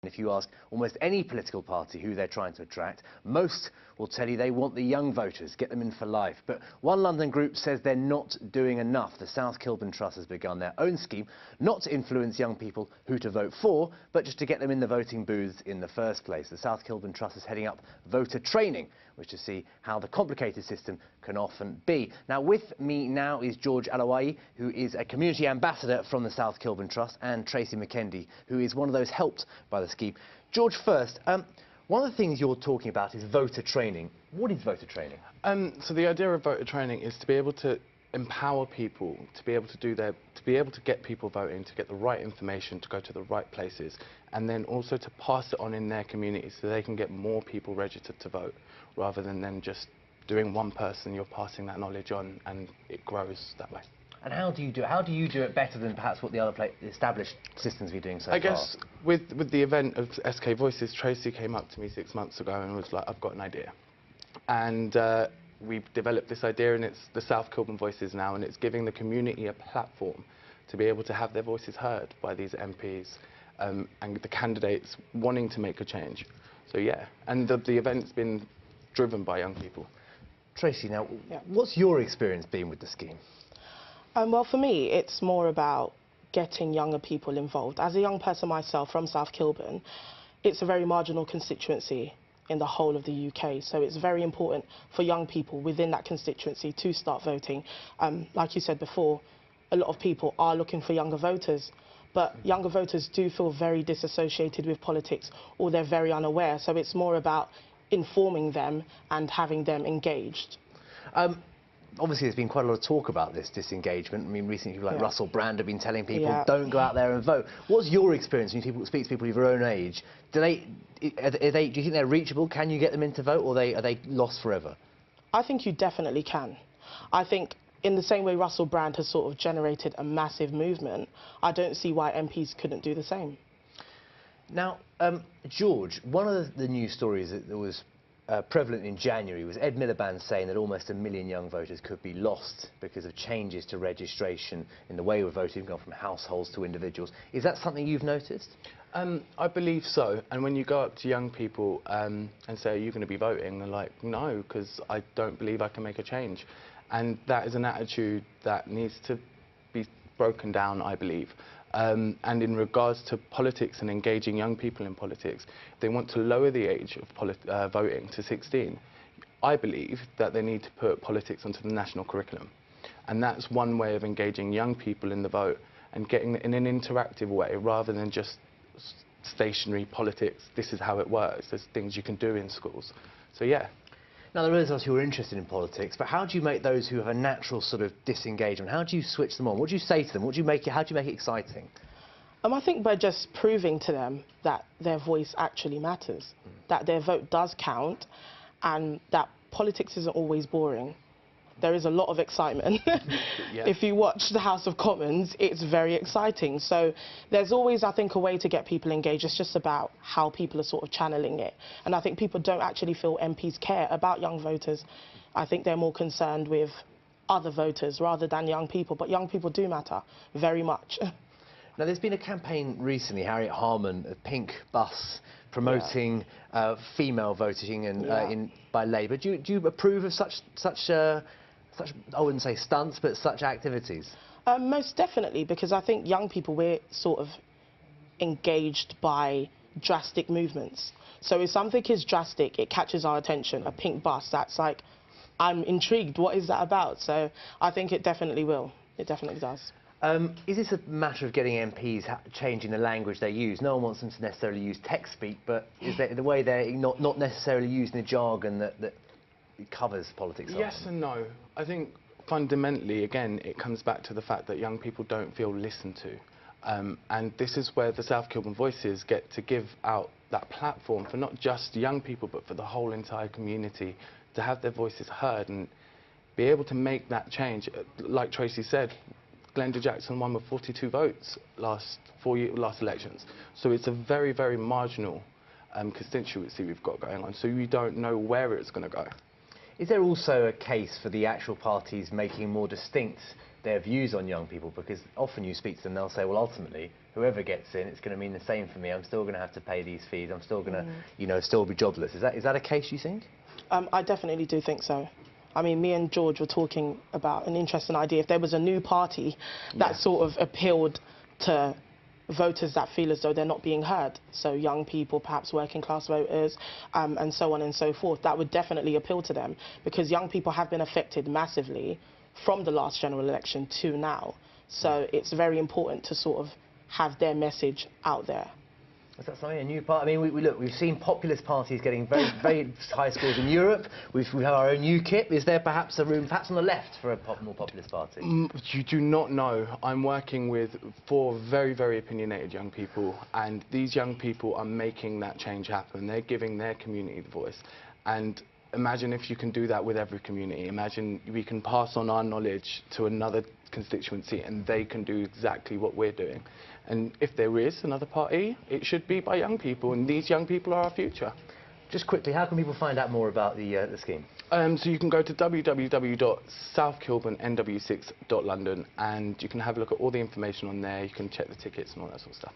If you ask almost any political party who they're trying to attract, most will tell you they want the young voters, get them in for life. But one London group says they're not doing enough. The South Kilburn Trust has begun their own scheme, not to influence young people who to vote for, but just to get them in the voting booths in the first place. The South Kilburn Trust is heading up voter training, which is to see how the complicated system can often be. Now, with me now is George Alawai, who is a community ambassador from the South Kilburn Trust, and Tracy McKendy, who is one of those helped by the scheme. George, first, one of the things you're talking about is voter training. What is voter training? So the idea of voter training is to be able to empower people, to be able to get people voting, to get the right information, to go to the right places, and then also to pass it on in their communities so they can get more people registered to vote, rather than then just doing one person. You're passing that knowledge on, and it grows that way. And how do you do it? How do you do it better than perhaps what the other established systems have been doing so far? I guess with the event of SKVoices, Tracy came up to me 6 months ago and was like, I've got an idea. And we've developed this idea, and it's the South Kilburn Voices now, and it's giving the community a platform to be able to have their voices heard by these MPs and the candidates wanting to make a change. So yeah, and the event's been driven by young people. Tracy, now, what's your experience been with the scheme? Well, for me, it's more about getting younger people involved. As a young person myself from South Kilburn, it's a very marginal constituency in the whole of the UK, so it's very important for young people within that constituency to start voting. Like you said before, a lot of people are looking for younger voters, but younger voters do feel very disassociated with politics, or they're very unaware, so it's more about informing them and having them engaged. Obviously, there's been quite a lot of talk about this disengagement. I mean, recently people like Russell Brand have been telling people, don't go out there and vote. What's your experience when you speak to people of your own age? Do you think they're reachable? Can you get them in to vote, or are they lost forever? I think you definitely can. I think in the same way Russell Brand has sort of generated a massive movement, I don't see why MPs couldn't do the same. Now, George, one of the news stories that was prevalent in January was Ed Miliband saying that almost 1 million young voters could be lost because of changes to registration in the way we're voting, gone from households to individuals. Is that something you've noticed? I believe so. And when you go up to young people and say, are you going to be voting? They're like, no, because I don't believe I can make a change. And that is an attitude that needs to be broken down, I believe. And in regards to politics and engaging young people in politics, they want to lower the age of voting to 16. I believe that they need to put politics onto the national curriculum. And that's one way of engaging young people in the vote and getting it in an interactive way, rather than just stationary politics. This is how it works. There's things you can do in schools. So yeah. Now, there are those who are interested in politics, but how do you make those who have a natural sort of disengagement, how do you switch them on? What do you say to them? How do you make it exciting? I think by just proving to them that their voice actually matters, that their vote does count, and that politics isn't always boring. There is a lot of excitement. If you watch the House of Commons, it's very exciting. So there's always, I think, a way to get people engaged. It's just about how people are sort of channeling it. And I think people don't actually feel MPs care about young voters. I think they're more concerned with other voters rather than young people. But young people do matter very much. Now, there's been a campaign recently, Harriet Harman, a pink bus, promoting female voting and by Labour. Do you approve of such I wouldn't say stunts, but such activities? Most definitely, because I think young people, we're sort of engaged by drastic movements. So if something is drastic, it catches our attention. A pink bus, that's like, I'm intrigued, what is that about? So I think it definitely will. It definitely does. Is this a matter of getting MPs changing the language they use? No one wants them to necessarily use text speak, but is that the way they're not necessarily using the jargon that it covers politics? Yes and no. I think fundamentally, again, it comes back to the fact that young people don't feel listened to. And this is where the South Kilburn Voices get to give out that platform for not just young people, but for the whole entire community, to have their voices heard and be able to make that change. Like Tracy said, Glenda Jackson won with 42 votes last elections. So it's a very, very marginal constituency we've got going on. So we don't know where it's going to go. Is there also a case for the actual parties making more distinct their views on young people? Because often you speak to them, they'll say, well, ultimately, whoever gets in, it's going to mean the same for me. I'm still going to have to pay these fees. I'm still going to, you know, still be jobless. Is that a case, you think? I definitely do think so. I mean, me and George were talking about an interesting idea. If there was a new party that sort of appealed to voters that feel as though they're not being heard, so young people, perhaps working class voters, and so on and so forth, that would definitely appeal to them, because young people have been affected massively from the last general election to now. So it's very important to sort of have their message out there. Is that something, a new party? I mean, we've seen populist parties getting very, very high scores in Europe. We have our own UKIP. Is there perhaps a room, perhaps on the left, for a more populist party? You do not know. I'm working with 4 very, very opinionated young people, and these young people are making that change happen. They're giving their community the voice. And imagine if you can do that with every community. Imagine we can pass on our knowledge to another constituency and they can do exactly what we're doing. And if there is another party, it should be by young people, and these young people are our future. Just quickly, how can people find out more about the scheme? So you can go to www.southkilburnNW6.London and you can have a look at all the information on there. You can check the tickets and all that sort of stuff.